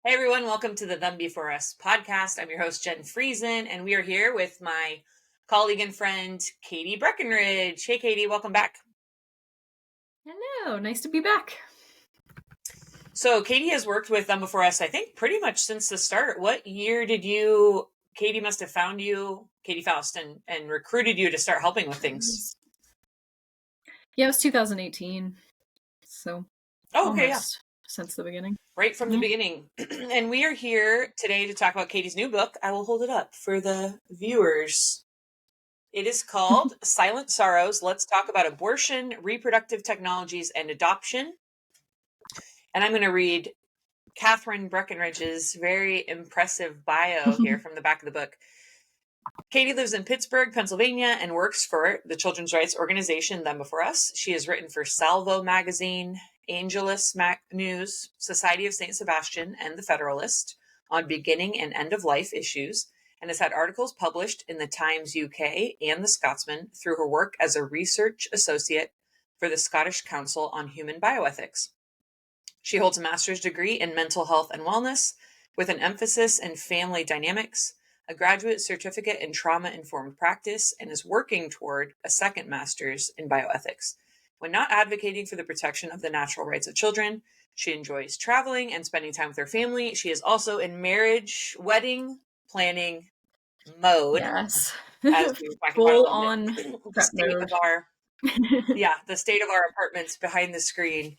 Hey everyone, welcome to the Them Before Us podcast. I'm your host, Jen Friesen, and we are here with my colleague and friend, Katie Breckenridge. Hey Katie, welcome back. Hello, nice to be back. So Katie has worked with Them Before Us, I think, pretty much since the start. What year did Katie must have found you, Katie Faust, and recruited you to start helping with things? Yeah, it was 2018, so Oh, okay, yeah. almost since the beginning. Right from the beginning. And we are here today to talk about Katie's new book. I will hold it up for the viewers. It is called Silent Sorrows. Let's talk about abortion, reproductive technologies, and adoption. And I'm going to read Katherine Breckenridge's very impressive bio here from the back of the book. Katie lives in Pittsburgh, Pennsylvania, and works for the children's rights organization Them Before Us. She has written for Salvo magazine, Angelus News, Society of St. Sebastian, and The Federalist on beginning and end of life issues, and has had articles published in the Times UK and the Scotsman through her work as a research associate for the Scottish Council on Human Bioethics. She holds a master's degree in mental health and wellness with an emphasis in family dynamics, a graduate certificate in trauma-informed practice, and is working toward a second master's in bioethics. When not advocating for the protection of the natural rights of children, she enjoys traveling and spending time with her family. She is also in wedding planning mode. Yes. As we were talking about a Full little on bit, prep mode. the state of our apartments behind the screen,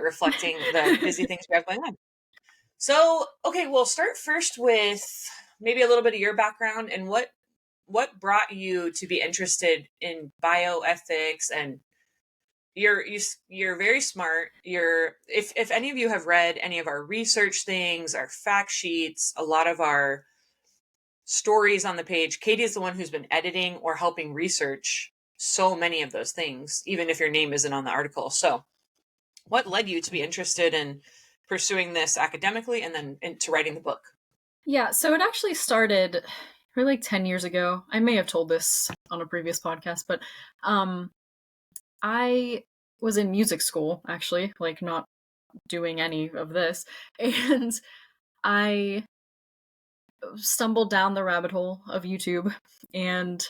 reflecting the busy things we have going on. So, okay, we'll start first with maybe a little bit of your background and what brought you to be interested in bioethics. And you're very smart. If any of you have read any of our research things, our fact sheets, a lot of our stories on the page, Katie is the one who's been editing or helping research so many of those things, even if your name isn't on the article. So what led you to be interested in pursuing this academically and then into writing the book? Yeah, so it actually started like 10 years ago. I may have told this on a previous podcast, but I was in music school, actually, like not doing any of this. And I stumbled down the rabbit hole of YouTube and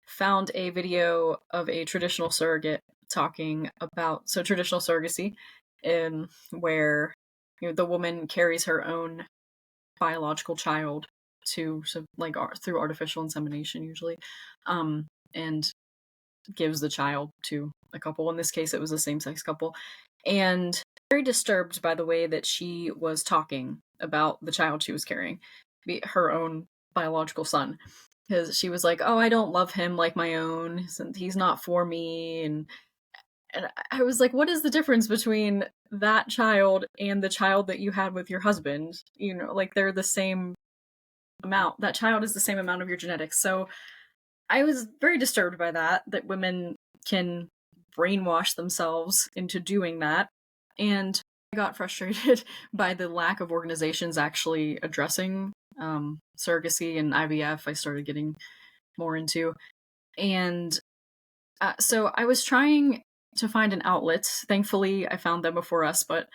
found a video of a traditional surrogate talking about traditional surrogacy, in where the woman carries her own biological child to through artificial insemination usually, and gives the child to a couple. In this case, it was a same-sex couple, and very disturbed by the way that she was talking about the child she was carrying, her own biological son, because she was like, "Oh, I don't love him like my own. He's not for me." And I was like, "What is the difference between that child and the child that you had with your husband? Like they're the same amount. That child is the same amount of your genetics." So I was very disturbed by that women can brainwash themselves into doing that. And I got frustrated by the lack of organizations actually addressing surrogacy and IVF. I started getting more into. And so I was trying to find an outlet. Thankfully, I found Them Before Us, but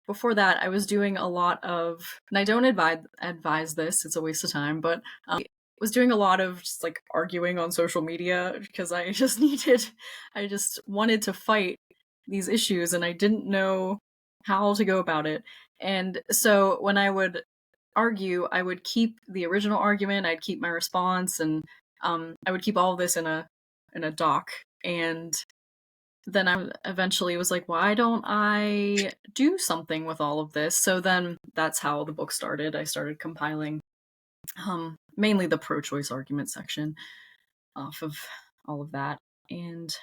before that, I was doing a lot of, and I don't advise this, it's a waste of time, but was doing a lot of just like arguing on social media because I just wanted to fight these issues and I didn't know how to go about it. And so when I would argue, I would keep the original argument, I'd keep my response, and I would keep all of this in a doc. And then I eventually was like, why don't I do something with all of this? So then that's how the book started. I started compiling mainly the pro-choice argument section off of all of that. And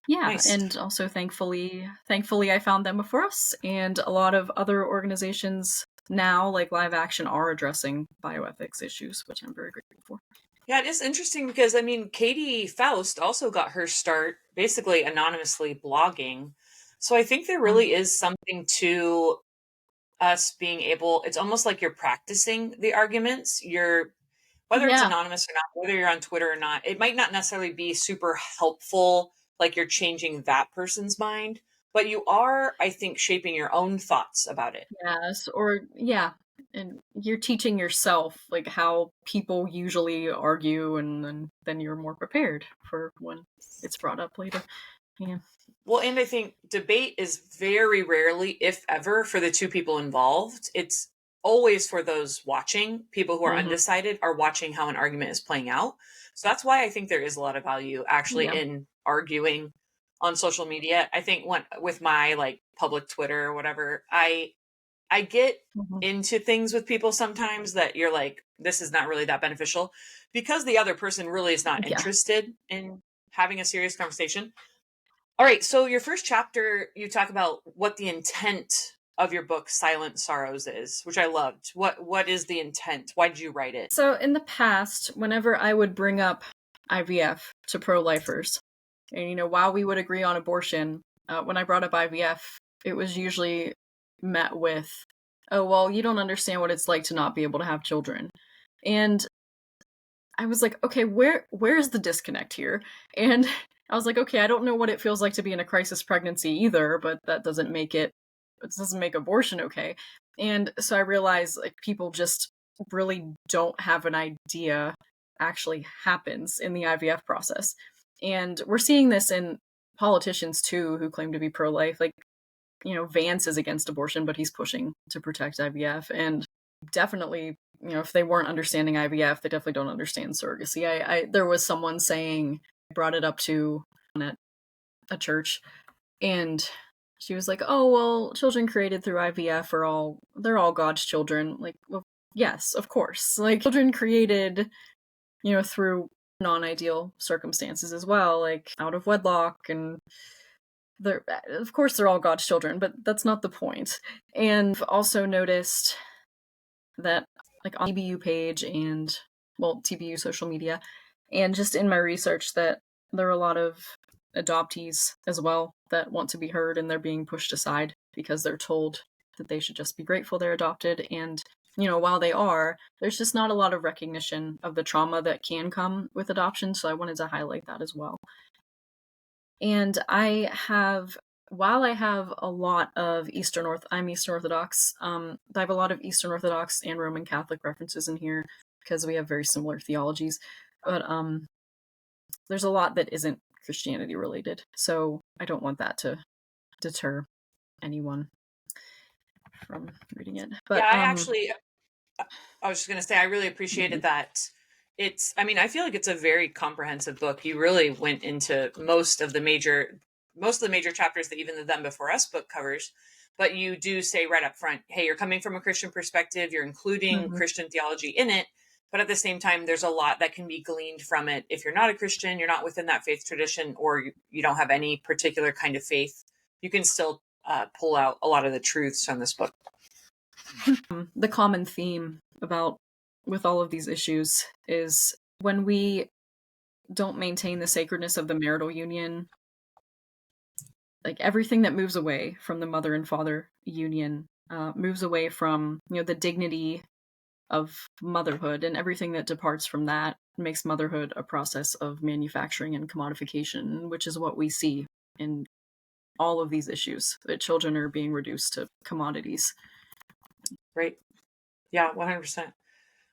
yeah, Nice. and also thankfully I found Them Before Us, and a lot of other organizations now, like Live Action, are addressing bioethics issues, which I'm very grateful for. Yeah, it is interesting because, I mean, Katie Faust also got her start basically anonymously blogging. So I think there really is something to us being able, it's almost like you're practicing the arguments. Whether it's Yeah. anonymous or not, whether you're on Twitter or not, it might not necessarily be super helpful, like you're changing that person's mind, but you are, I think, shaping your own thoughts about it. Yes, or yeah, And you're teaching yourself like how people usually argue, and then you're more prepared for when it's brought up later. Yeah. Well, and I think debate is very rarely, if ever, for the two people involved. It's always for those watching. People who are Hmm. undecided are watching how an argument is playing out. So that's why I think there is a lot of value actually Yeah. in arguing on social media. I think when with my like public Twitter or whatever, I get Hmm. into things with people sometimes that you're like, this is not really that beneficial because the other person really is not Yeah. interested in having a serious conversation. All right, so your first chapter, you talk about what the intent of your book, Silent Sorrows, is, which I loved. What is the intent? Why did you write it? So in the past, whenever I would bring up IVF to pro-lifers, and while we would agree on abortion, when I brought up IVF, it was usually met with, "Oh, well, you don't understand what it's like to not be able to have children." And I was like, "Okay, where's the disconnect here?" And I was like, "Okay, I don't know what it feels like to be in a crisis pregnancy either, but that doesn't make it doesn't make abortion okay." And so I realized like people just really don't have an idea actually happens in the IVF process. And we're seeing this in politicians too who claim to be pro-life. Like, Vance is against abortion, but he's pushing to protect IVF. And definitely, if they weren't understanding IVF, they definitely don't understand surrogacy. There was someone saying, I brought it up to at a church, and she was like, "Oh, well, children created through IVF they're all God's children." Like, well, yes, of course. Like, children created, through non-ideal circumstances as well, like out of wedlock, and they're of course they're all God's children, but that's not the point. And I've also noticed that like on TBU page and TBU social media, and just in my research, that there are a lot of adoptees as well that want to be heard, and they're being pushed aside because they're told that they should just be grateful they're adopted. And while they are, there's just not a lot of recognition of the trauma that can come with adoption, so I wanted to highlight that as well. And while I have a lot of I'm Eastern Orthodox. I have a lot of Eastern Orthodox and Roman Catholic references in here because we have very similar theologies. But there's a lot that isn't Christianity related, so I don't want that to deter anyone from reading it. Yeah, But I was just going to say, I really appreciated mhm, that. I mean, I feel like it's a very comprehensive book. You really went into most of the major chapters that even the Them Before Us book covers. But you do say right up front, hey, you're coming from a Christian perspective, you're including mhm. Christian theology in it. But at the same time, there's a lot that can be gleaned from it. If you're not a Christian, you're not within that faith tradition, or you don't have any particular kind of faith, you can still pull out a lot of the truths from this book. The common theme about with all of these issues is when we don't maintain the sacredness of the marital union, like everything that moves away from the mother and father union moves away from the dignity of motherhood, and everything that departs from that makes motherhood a process of manufacturing and commodification, which is what we see in all of these issues, that children are being reduced to commodities. Right. Yeah, 100%.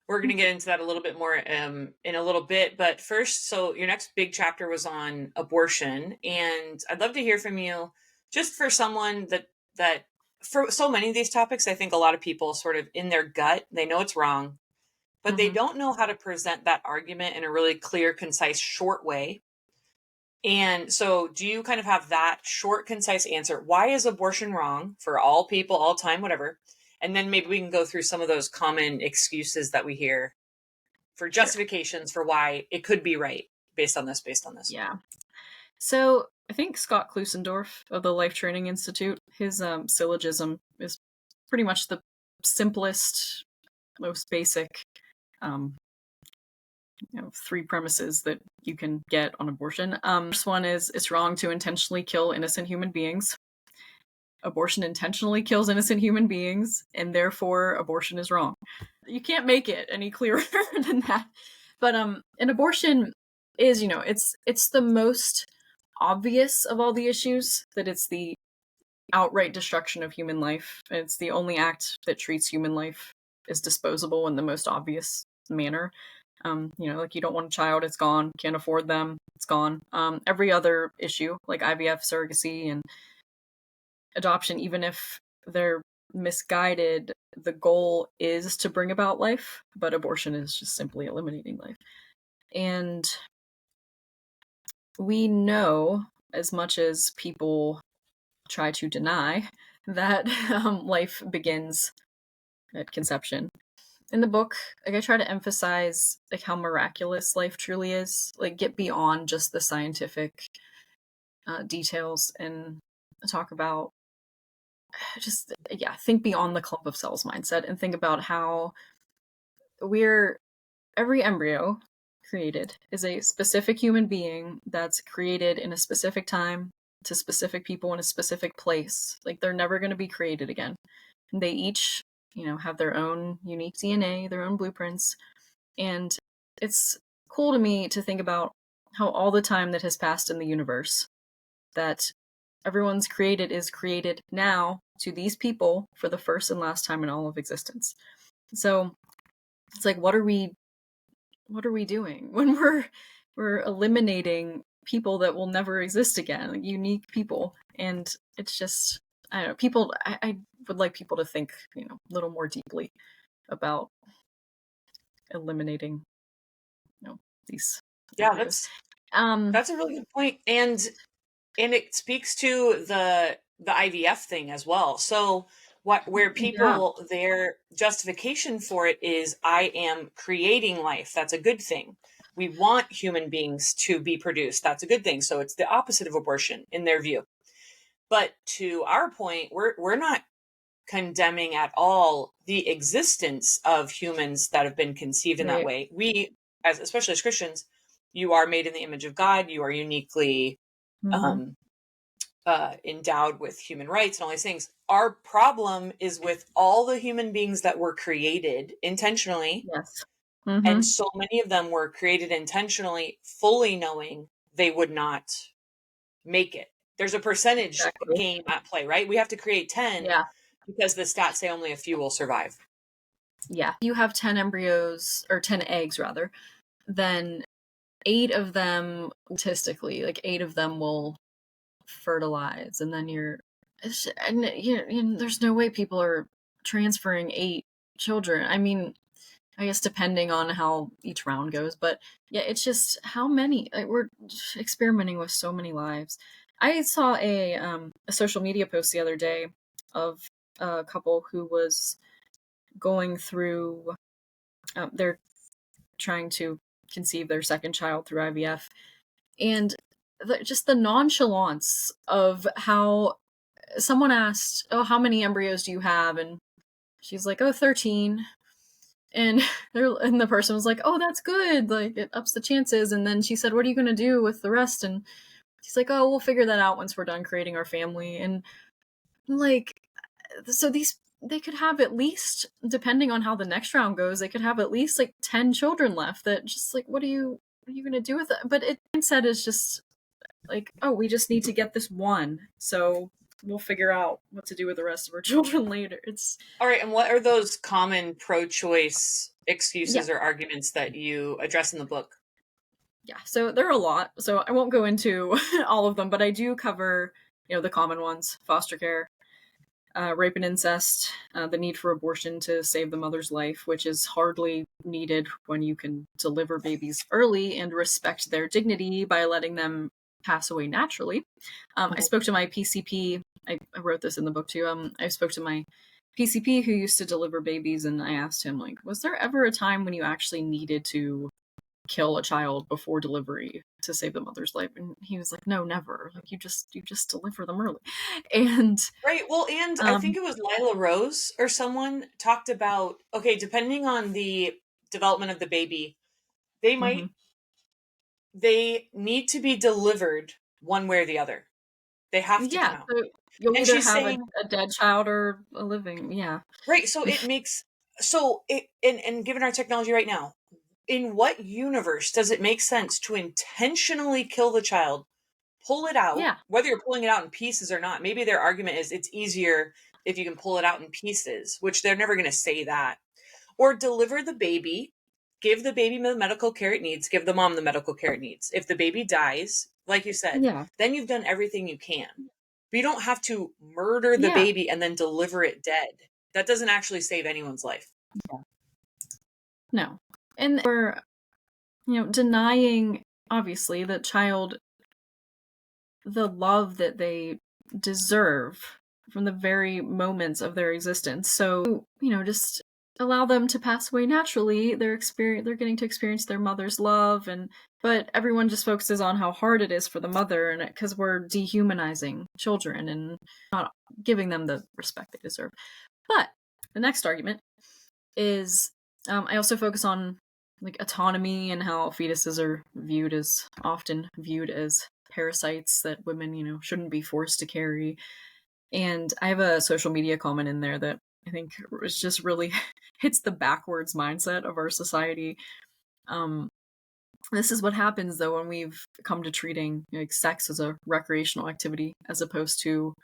We're going to get into that a little bit more in a little bit. But first, so your next big chapter was on abortion. And I'd love to hear from you just for someone that for so many of these topics, I think a lot of people sort of in their gut, they know it's wrong, but they Hmm. don't know how to present that argument in a really clear, concise, short way. And so, do you kind of have that short, concise answer? Why is abortion wrong for all people, all time, whatever? And then maybe we can go through some of those common excuses that we hear for Sure. justifications for why it could be right based on this, based on this. Yeah. So I think Scott Klusendorf of the Life Training Institute, his syllogism is pretty much the simplest, most basic um, three premises that you can get on abortion. First one is it's wrong to intentionally kill innocent human beings. Abortion intentionally kills innocent human beings, and therefore abortion is wrong. You can't make it any clearer than that. But an abortion is, it's the most obvious of all the issues, that it's the outright destruction of human life. It's the only act that treats human life is disposable in the most obvious manner. Like you don't want a child, it's gone. Can't afford them, it's gone. Every other issue, like IVF, surrogacy, and adoption, even if they're misguided, the goal is to bring about life, but abortion is just simply eliminating life. And we know, as much as people try to deny, that life begins at conception. In the book, like I try to emphasize like how miraculous life truly is, like get beyond just the scientific details and talk about just think beyond the clump of cells mindset and think about how we're every embryo created is a specific human being that's created in a specific time to specific people in a specific place. Like they're never going to be created again. And they each, have their own unique DNA, their own blueprints. And it's cool to me to think about how all the time that has passed in the universe that everyone's created is created now to these people for the first and last time in all of existence. So it's like, what are we doing when we're eliminating people that will never exist again, like unique people? And it's just, I don't know, people, I would like people to think, a little more deeply about eliminating, these Yeah, embryos. that's a really good point. And it speaks to the IVF thing as well. So where Yeah. people, their justification for it is, I am creating life. That's a good thing. We want human beings to be produced. That's a good thing. So it's the opposite of abortion in their view. But to our point, we're not condemning at all the existence of humans that have been conceived in that Right. way. We, as especially as Christians, you are made in the image of God. You are uniquely Mm-hmm. um, endowed with human rights and all these things. Our problem is with all the human beings that were created intentionally, Yes. and Mm-hmm. so many of them were created intentionally, fully knowing they would not make it. There's a percentage Exactly. game at play, right? We have to create 10 Yeah. because the stats say only a few will survive. Yeah. You have 10 embryos, or 10 eggs rather, then 8 of them, statistically, like 8 of them will fertilize, and then there's no way people are transferring 8 children. I mean, I guess depending on how each round goes, but yeah, it's just how many, like, we're experimenting with so many lives. I saw a social media post the other day of a couple who was going through, they're trying to conceive their second child through IVF, and just the nonchalance of how someone asked, "Oh, how many embryos do you have?" And she's like, "Oh, 13." And the person was like, "Oh, that's good. Like it ups the chances." And then she said, "What are you going to do with the rest?" And she's like, "Oh, we'll figure that out once we're done creating our family." And like, so they could have at least, depending on how the next round goes, they could have at least like 10 children left. That just like, what are you going to do with it? But it mindset is just like, "Oh, we just need to get this one. So we'll figure out what to do with the rest of our children later." It's, All right, and what are those common pro-choice yeah, excuses or arguments that you address in the book? yeah. So there are a lot. So I won't go into all of them, but I do cover, the common ones: foster care, rape and incest, the need for abortion to save the mother's life, which is hardly needed when you can deliver babies early and respect their dignity by letting them pass away naturally. I Mhm. spoke to my PCP. I wrote this in the book too. I spoke to my PCP who used to deliver babies, and I asked him, like, was there ever a time when you actually needed to kill a child before delivery to save the mother's life? And he was like, no, never. Like you just deliver them early. And Right. Well, and I think um it was Lila Rose or someone talked about, okay, depending on the development of the baby, they might mhm. they need to be delivered one way or the other. They have to come Yeah, out. so you'll And either she's have a, saying, a dead child or a living. Yeah. right, so it makes so it and given our technology right now, in what universe does it make sense to intentionally kill the child, pull it out, Yeah. whether you're pulling it out in pieces or not? Maybe their argument is it's easier if you can pull it out in pieces, which they're never going to say that. Or deliver the baby, give the baby the medical care it needs, give the mom the medical care it needs. If the baby dies, like you said, Yeah. then you've done everything you can. But you don't have to murder the Yeah. baby and then deliver it dead. That doesn't actually save anyone's life. No. And we're, denying, obviously, the child the love that they deserve from the very moments of their existence. So, just allow them to pass away naturally. They're getting to experience their mother's love, but everyone just focuses on how hard it is for the mother, and because we're dehumanizing children and not giving them the respect they deserve. But the next argument is, I also focus on like autonomy and how fetuses are often viewed as parasites that women, shouldn't be forced to carry. And I have a social media comment in there that I think is just really hits the backwards mindset of our society. This is what happens though when we've come to treating sex as a recreational activity as opposed to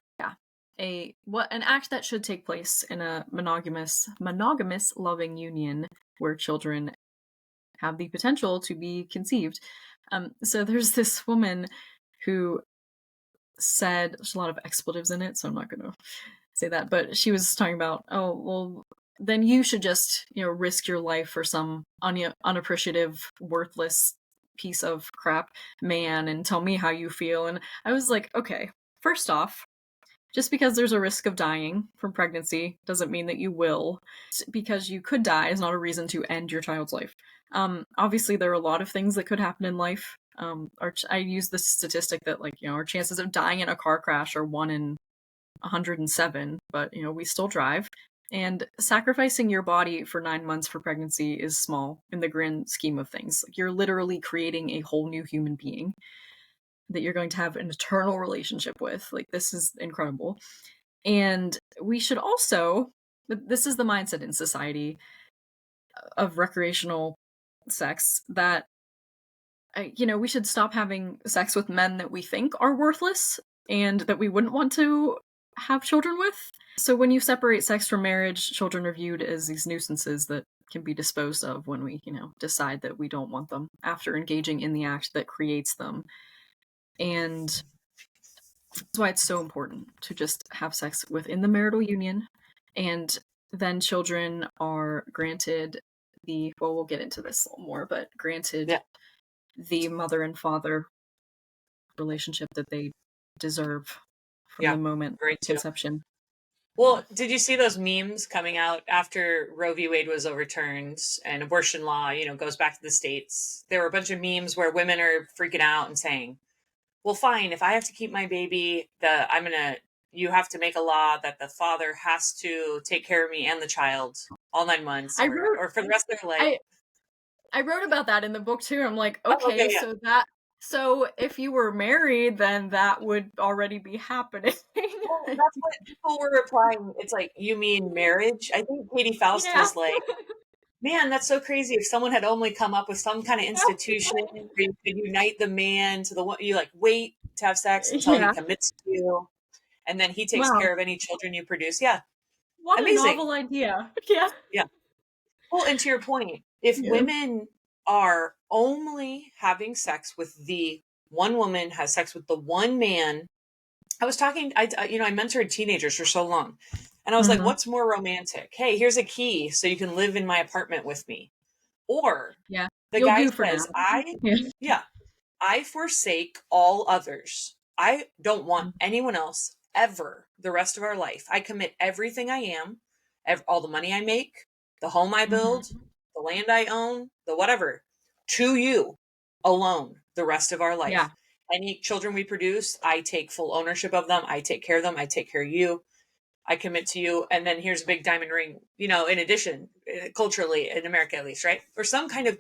an act that should take place in a monogamous loving union where children have the potential to be conceived. So there's this woman who said, there's a lot of expletives in it, so I'm not going to say that, but she was talking about, oh, well, then you should just, risk your life for some unappreciative, worthless piece of crap man and tell me how you feel. And I was like, okay, first off, just because there's a risk of dying from pregnancy doesn't mean that you will. Because you could die is not a reason to end your child's life. Obviously, there are a lot of things that could happen in life. I use the statistic that, our chances of dying in a car crash are 1 in 107, but, we still drive. And sacrificing your body for 9 months for pregnancy is small in the grand scheme of things. You're literally creating a whole new human being that you're going to have an eternal relationship with. This is incredible. And we should also, this is the mindset in society of recreational sex, that, we should stop having sex with men that we think are worthless and that we wouldn't want to have children with. So when you separate sex from marriage, children are viewed as these nuisances that can be disposed of when we, decide that we don't want them after engaging in the act that creates them. And that's why it's so important to just have sex within the marital union. And then children are granted we'll get into this a little more, but granted the mother and father relationship that they deserve from the moment of conception. Well, did you see those memes coming out after Roe v. Wade was overturned and abortion law, goes back to the states? There were a bunch of memes where women are freaking out and saying, well, fine, if I have to keep my baby, you have to make a law that the father has to take care of me and the child all 9 months or for the rest of their life. I wrote about that in the book too. I'm like, okay, so if you were married, then that would already be happening. Well, that's what people were replying. It's like, you mean marriage? I think Katie Faust was like, man, that's so crazy. If someone had only come up with some kind of institution where you could unite the man to the one, you wait to have sex until he commits to you, and then he takes care of any children you produce. Yeah. What amazing. A novel idea. Yeah. Yeah. Well, and to your point, if women are only having sex with the one woman, has sex with the one man. I was talking, I mentored teenagers for so long. And I was like, what's more romantic? Hey, here's a key so you can live in my apartment with me. Or the guy says, I forsake all others. I don't want anyone else ever the rest of our life. I commit everything I am, all the money I make, the home I build, the land I own, the whatever, to you alone the rest of our life. Yeah. Any children we produce, I take full ownership of them. I take care of them. I take care of you. I commit to you. And then here's a big diamond ring, in addition, culturally in America, at least, right? Or some kind of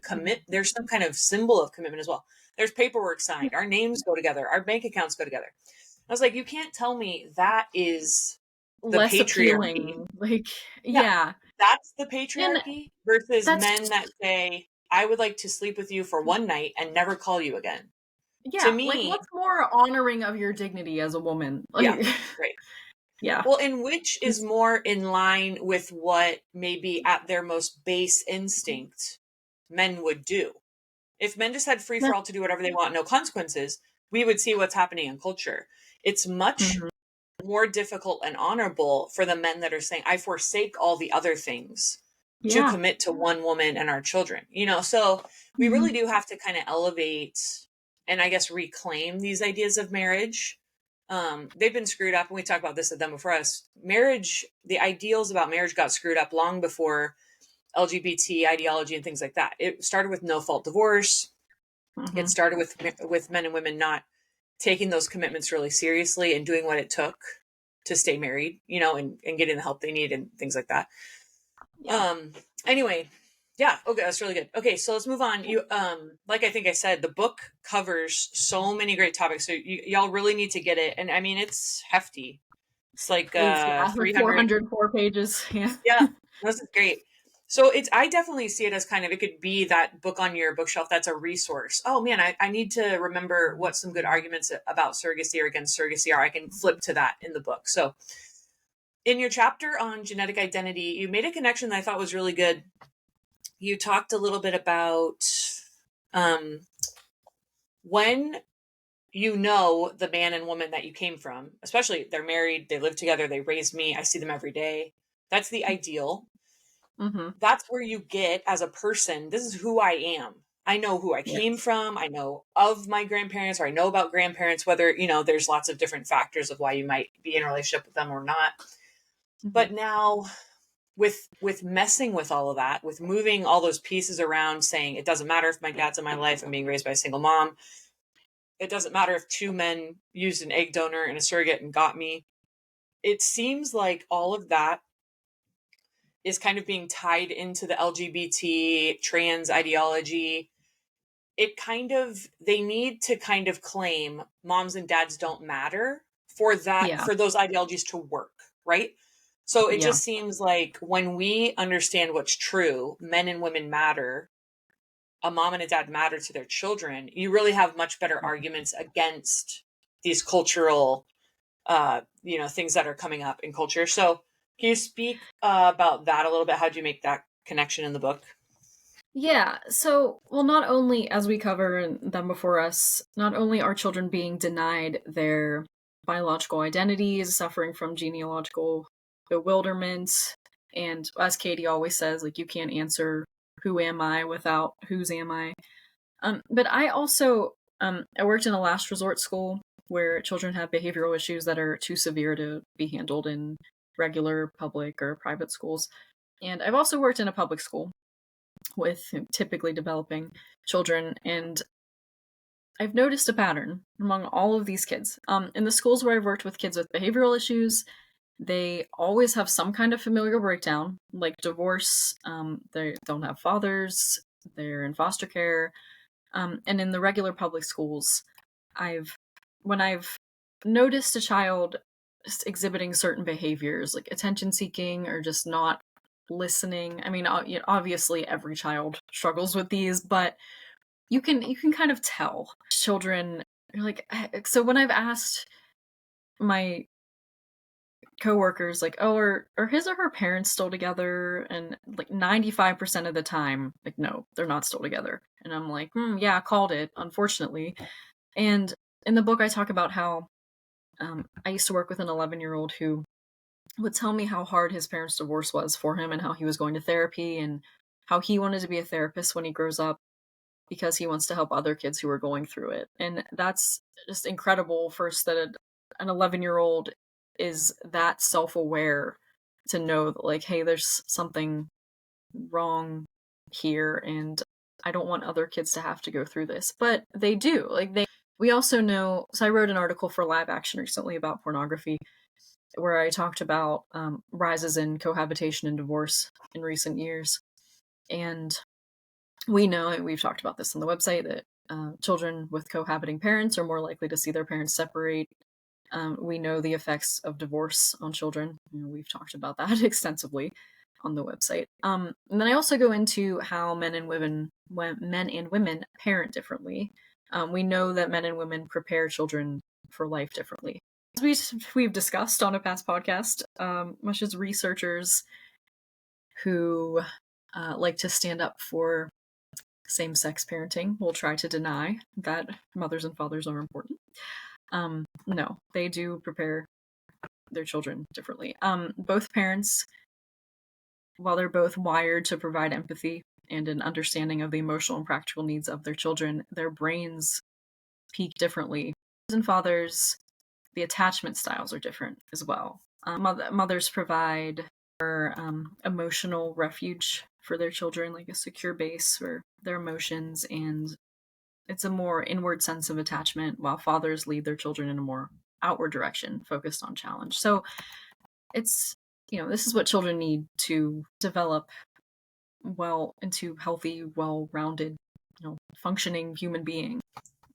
there's some kind of symbol of commitment as well. There's paperwork signed. Our names go together. Our bank accounts go together. I was like, you can't tell me that is the less patriarchy. appealing. That's the patriarchy versus men that say, I would like to sleep with you for one night and never call you again. Yeah, to me, what's more honoring of your dignity as a woman? Right. Yeah. Well, and which is more in line with what maybe at their most base instinct men would do. If men just had free Yeah. for all to do whatever they want, no consequences, we would see what's happening in culture. It's much Mhm. more difficult and honorable for the men that are saying, I forsake all the other things to Yeah. commit to one woman and our children. So we Mhm. really do have to kind of elevate and I guess reclaim these ideas of marriage. They've been screwed up, and we talked about this at them before us. Marriage, the ideals about marriage got screwed up long before LGBT ideology and things like that. It started with no fault divorce. It Mhm. started with men and women not taking those commitments really seriously and doing what it took to stay married, and getting the help they need and things like that. Yeah. Um, anyway, yeah, okay, that's really good. Okay, so let's move on. Like I think I said, the book covers so many great topics, so y'all really need to get it. And I mean, it's hefty. It's like Is like 300. 404 pages. Yeah. Yeah, this is great. So I definitely see it as kind of, it could be that book on your bookshelf that's a resource. Oh man, I need to remember what some good arguments about surrogacy or against surrogacy are. I can flip to that in the book. So in your chapter on genetic identity, you made a connection that I thought was really good. You talked a little bit about um, when the man and woman that you came from, especially they're married, they live together, they raised me, I see them every day. That's the ideal. Mhm. That's where you get as a person, this is who I am. I know who I came Yes. from. I know of my grandparents, or I know about grandparents, whether, there's lots of different factors of why you might be in a relationship with them or not. Mhm. But now with messing with all of that, with moving all those pieces around, saying it doesn't matter if my dad's in my life, I'm being raised by a single mom. It doesn't matter if two men used an egg donor and a surrogate and got me. It seems like all of that is kind of being tied into the LGBT trans ideology. They need to kind of claim moms and dads don't matter Yeah. for those ideologies to work, right? So it Yeah. just seems like when we understand what's true, men and women matter, a mom and a dad matter to their children, you really have much better arguments against these cultural things that are coming up in culture. So can you speak about that a little bit? How do you make that connection in the book? Yeah. So, well, not only, as we cover in them before us, not only are children being denied their biological identities, suffering from genealogical bewilderment, and as Katie always says, like, you can't answer who am I without whose am I. But I also I worked in a last resort school where children have behavioral issues that are too severe to be handled in regular public or private schools. And I've also worked in a public school with typically developing children, and I've noticed a pattern among all of these kids. In the schools where I've worked with kids with behavioral issues, they always have some kind of familial breakdown, like divorce. They don't have fathers. They're in foster care. And in the regular public schools, I've when I've noticed a child exhibiting certain behaviors, like attention seeking or just not listening. I mean, obviously every child struggles with these, but you can kind of tell children. Like, so when I've asked my coworkers, like, oh, are his or her parents still together, and like 95% of the time, like, no, they're not still together, and I'm like, yeah, I called it, unfortunately. And in the book I talk about how I used to work with an 11-year-old who would tell me how hard his parents' divorce was for him, and how he was going to therapy, and how he wanted to be a therapist when he grows up because he wants to help other kids who are going through it. And that's just incredible, first, that an 11-year-old is that self-aware to know that, like, hey, there's something wrong here, and I don't want other kids to have to go through this. But they do. We also know, so I wrote an article for Live Action recently about pornography, where I talked about rises in cohabitation and divorce in recent years. And we know, and we've talked about this on the website, that children with cohabiting parents are more likely to see their parents separate. We know the effects of divorce on children. We've talked about that extensively on the website. And then I also go into how men and women parent differently. We know that men and women prepare children for life differently. As we've discussed on a past podcast, much as researchers who like to stand up for same-sex parenting will try to deny that mothers and fathers are important. No, they do prepare their children differently. Both parents, while they're both wired to provide empathy and an understanding of the emotional and practical needs of their children, their brains peak differently. Mothers and fathers, the attachment styles are different as well. Mothers provide emotional refuge for their children, like a secure base for their emotions, and it's a more inward sense of attachment, while fathers lead their children in a more outward direction, focused on challenge. So it's, this is what children need to develop well into healthy, well-rounded, functioning human beings.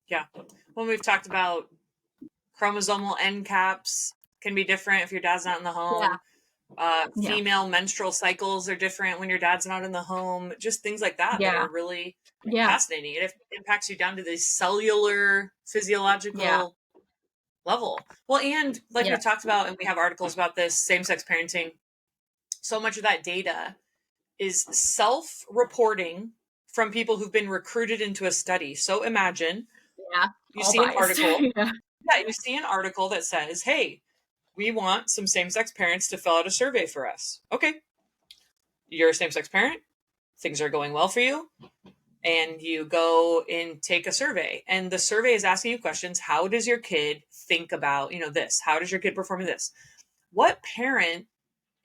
Yeah. When we've talked about chromosomal end caps can be different if your dad's not in the home. Female menstrual cycles are different when your dad's not in the home. Just things like that that are really fascinating. It impacts you down to the cellular physiological level. Well, and like we talked about, and we have articles about this, same-sex parenting, so much of that data is self-reporting from people who've been recruited into a study. So imagine you see an article. You see an article that says, hey, we want some same-sex parents to fill out a survey for us. Okay. You're a same-sex parent. Things are going well for you. And you go and take a survey. And the survey is asking you questions. How does your kid think about, this? How does your kid perform in this? What parent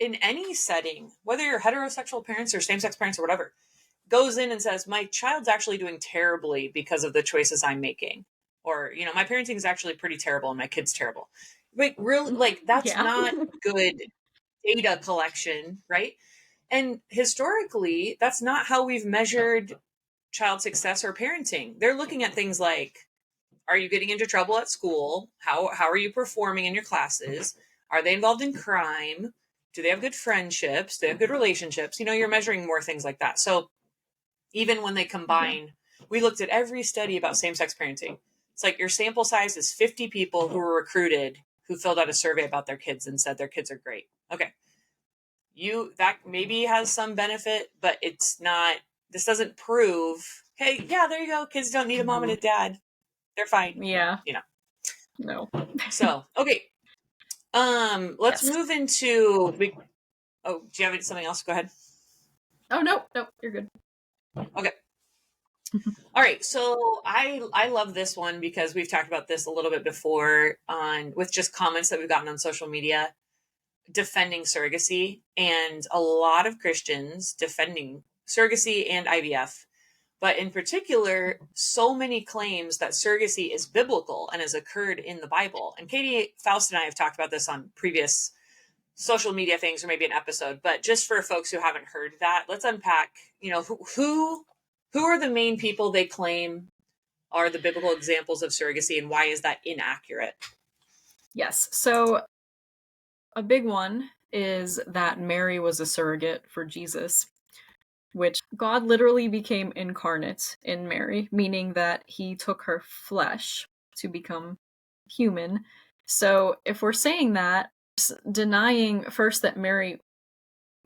in any setting, whether you're heterosexual parents or same-sex parents or whatever, goes in and says, my child's actually doing terribly because of the choices I'm making. Or, my parenting is actually pretty terrible and my kid's terrible. Like, really, that's not good data collection, right? And historically, that's not how we've measured child success or parenting. They're looking at things like, are you getting into trouble at school? How are you performing in your classes? Are they involved in crime? Do they have good friendships? Do they have good relationships? You're measuring more things like that. So even when they combine, we looked at every study about same-sex parenting. It's like your sample size is 50 people who were recruited who filled out a survey about their kids and said their kids are great. Okay. That maybe has some benefit, but it's not, this doesn't prove, hey, there you go. Kids don't need a mom and a dad. They're fine. Yeah. No. So, okay. Let's move into, do you have something else? Go ahead. Oh, no, you're good. Okay. All right. So I love this one because we've talked about this a little bit before with just comments that we've gotten on social media defending surrogacy, and a lot of Christians defending surrogacy and IVF, but in particular, so many claims that surrogacy is biblical and has occurred in the Bible. And Katie Faust and I have talked about this on previous social media things or maybe an episode, but just for folks who haven't heard that, let's unpack, who are the main people they claim are the biblical examples of surrogacy, and why is that inaccurate? Yes. So a big one is that Mary was a surrogate for Jesus, which God literally became incarnate in Mary, meaning that he took her flesh to become human. So if we're saying that, denying first that Mary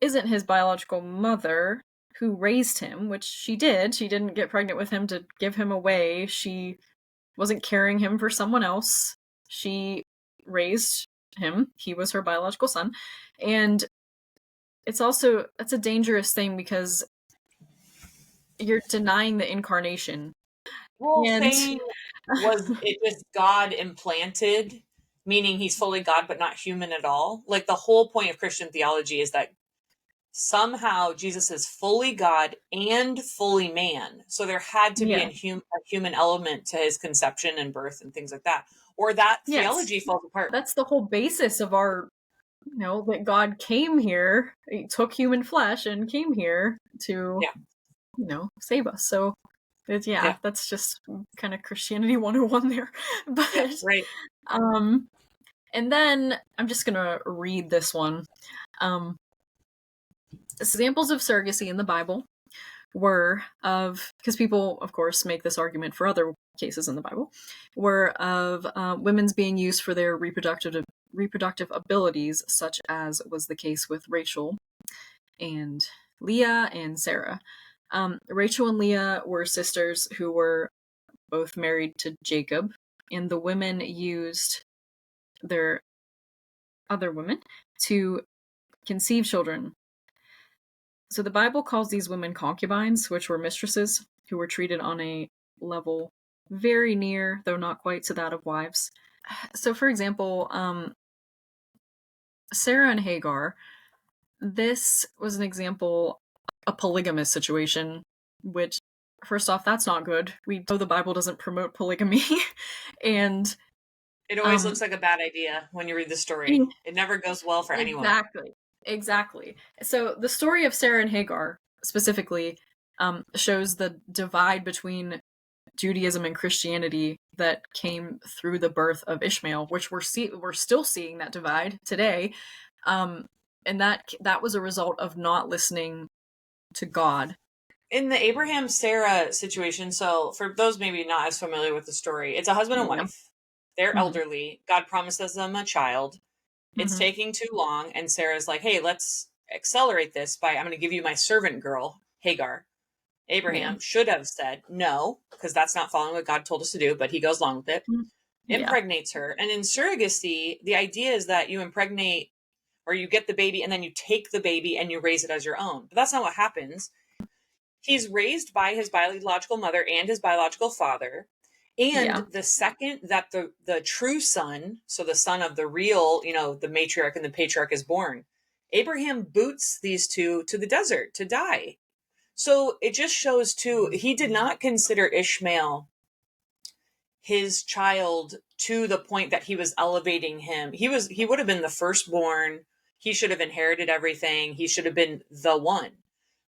isn't his biological mother who raised him, which she didn't get pregnant with him to give him away. She wasn't carrying him for someone else. She raised him. He was her biological son. And that's a dangerous thing because you're denying the incarnation. Well, saying was it just God implanted, meaning he's fully God but not human at all? Like the whole point of Christian theology is that somehow Jesus is fully God and fully man. So there had to be a human element to his conception and birth and things like that. Or that theology falls apart. That's the whole basis of our, that God came here, he took human flesh and came here to, save us. So, that's just kind of Christianity 101 there. But, right. And then I'm just going to read this one. Examples of surrogacy in the Bible. were of, because people, of course, make this argument for other cases in the Bible, were of women's being used for their reproductive abilities, such as was the case with Rachel and Leah and Sarah. Rachel and Leah were sisters who were both married to Jacob, and the women used their other women to conceive children. So the Bible calls these women concubines, which were mistresses who were treated on a level very near, though not quite, to that of wives. So, for example, Sarah and Hagar, this was an example, a polygamous situation, which, first off, that's not good. We know the Bible doesn't promote polygamy, and It always looks like a bad idea when you read the story. It never goes well for anyone. Exactly. So the story of Sarah and Hagar specifically shows the divide between Judaism and Christianity that came through the birth of Ishmael, which we're still seeing that divide today, and that was a result of not listening to God. In the Abraham Sarah situation, so for those maybe not as familiar with the story, it's a husband and wife. They're Mm-hmm. elderly. God promises them a child. It's Mm-hmm. taking too long, and Sarah's like, "Hey, let's accelerate this by I'm going to give you my servant girl, Hagar." Abraham should have said no, because that's not following what God told us to do, but he goes along with it. Impregnates her. And in surrogacy, the idea is that you impregnate or you get the baby and then you take the baby and you raise it as your own. But that's not what happens. He's raised by his biological mother and his biological father. And the second that the true son, so the son of the real, the matriarch and the patriarch is born, Abraham boots these two to the desert to die. So it just shows too, he did not consider Ishmael his child to the point that he was elevating him. He would have been the firstborn. He should have inherited everything. He should have been the one.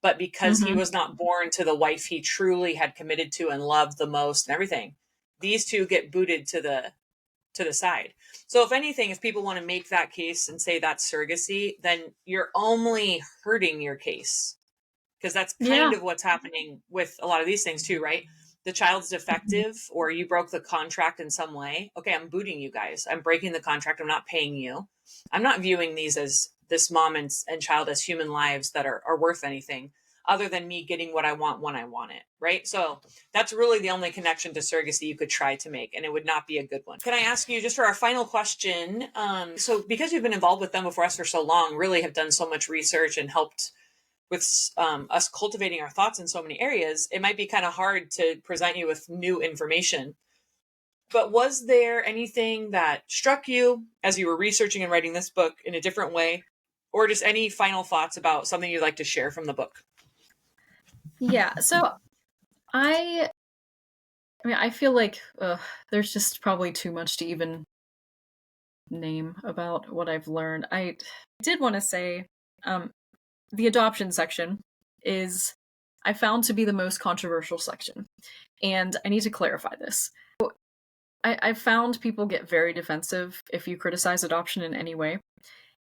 But because he was not born to the wife he truly had committed to and loved the most and everything, these two get booted to the side. So if anything, if people want to make that case and say that's surrogacy, then you're only hurting your case. Because that's kind of what's happening with a lot of these things too, right? The child's defective or you broke the contract in some way. Okay, I'm booting you guys. I'm breaking the contract. I'm not paying you. I'm not viewing these as this mom and child as human lives that are worth anything other than me getting what I want when I want it, right? So that's really the only connection to surrogacy you could try to make, and it would not be a good one. Can I ask you, just for our final question, so because you've been involved with Them Before Us for so long, really have done so much research and helped with us cultivating our thoughts in so many areas, it might be kind of hard to present you with new information. But was there anything that struck you as you were researching and writing this book in a different way? Or just any final thoughts about something you'd like to share from the book? Yeah, so I feel like there's just probably too much to even name about what I've learned. I did want to say the adoption section is, I found to be the most controversial section. And I need to clarify this. I found people get very defensive if you criticize adoption in any way.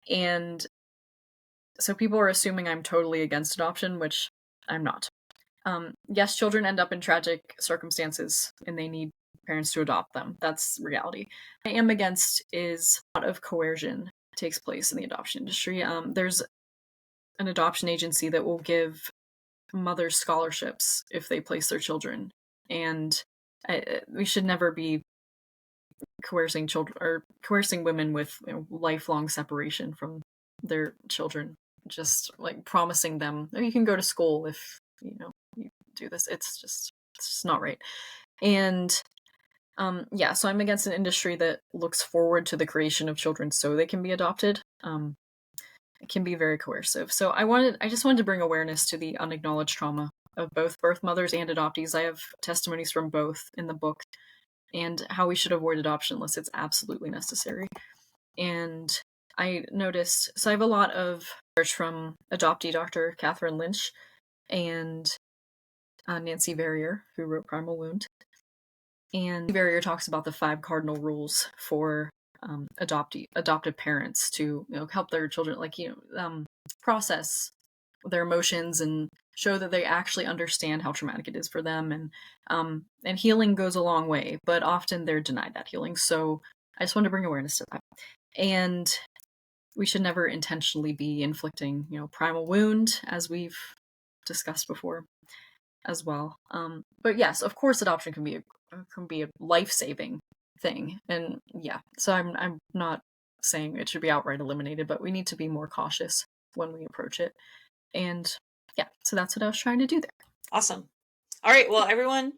And so people are assuming I'm totally against adoption, which I'm not. Yes, children end up in tragic circumstances and they need parents to adopt them. That's reality. What I am against is a lot of coercion takes place in the adoption industry. There's an adoption agency that will give mothers scholarships if they place their children. And we should never be coercing children or coercing women with lifelong separation from their children, just like promising them, oh, you can go to school if you do this. It's just not right. And so I'm against an industry that looks forward to the creation of children so they can be adopted. It can be very coercive. So I just wanted to bring awareness to the unacknowledged trauma of both birth mothers and adoptees. I have testimonies from both in the book, and how we should avoid adoption unless it's absolutely necessary. And I noticed, so I have a lot of research from adoptee Dr. Katherine Lynch and Nancy Verrier, who wrote Primal Wound. And Verrier talks about the 5 cardinal rules for adoptive parents to help their children process their emotions and show that they actually understand how traumatic it is for them, and healing goes a long way, but often they're denied that healing. So I just wanted to bring awareness to that. And we should never intentionally be inflicting, primal wound, as we've discussed before as well. But yes, of course, adoption can be a life-saving thing, and yeah. So I'm not saying it should be outright eliminated, but we need to be more cautious when we approach it. And yeah, so that's what I was trying to do there. Awesome. All right. Well, everyone,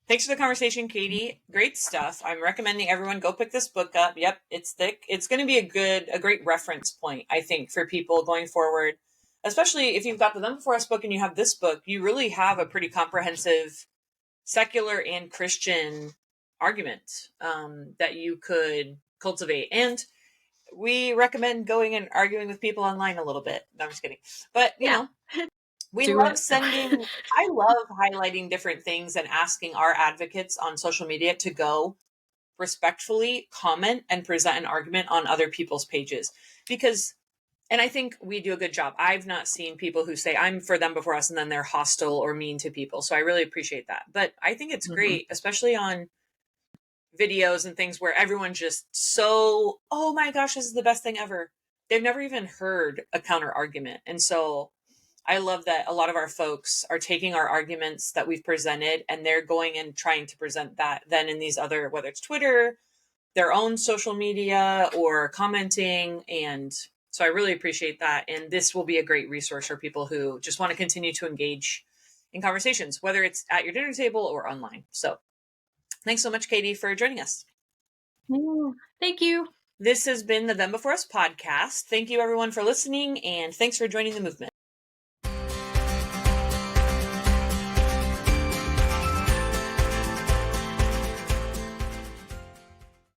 thanks for the conversation, Katie. Great stuff. I'm recommending everyone go pick this book up. Yep, it's thick. It's going to be a great reference point, I think, for people going forward. Especially if you've got the Them Before Us book and you have this book, you really have a pretty comprehensive secular and Christian argument that you could cultivate. And we recommend going and arguing with people online a little bit. No, I'm just kidding. But, Yeah. we Do love it. sending, I love highlighting different things and asking our advocates on social media to go respectfully comment and present an argument on other people's pages. Because, and I think we do a good job. I've not seen people who say, I'm for Them Before Us, and then they're hostile or mean to people. So I really appreciate that. But I think it's great, especially on videos and things where everyone's just so, oh my gosh, this is the best thing ever. They've never even heard a counter argument. And so I love that a lot of our folks are taking our arguments that we've presented and they're going and trying to present that then in these other, whether it's Twitter, their own social media, or commenting. And so I really appreciate that. And this will be a great resource for people who just want to continue to engage in conversations, whether it's at your dinner table or online. So thanks so much, Katie, for joining us. Thank you. This has been the Them Before Us podcast. Thank you, everyone, for listening, and thanks for joining the movement.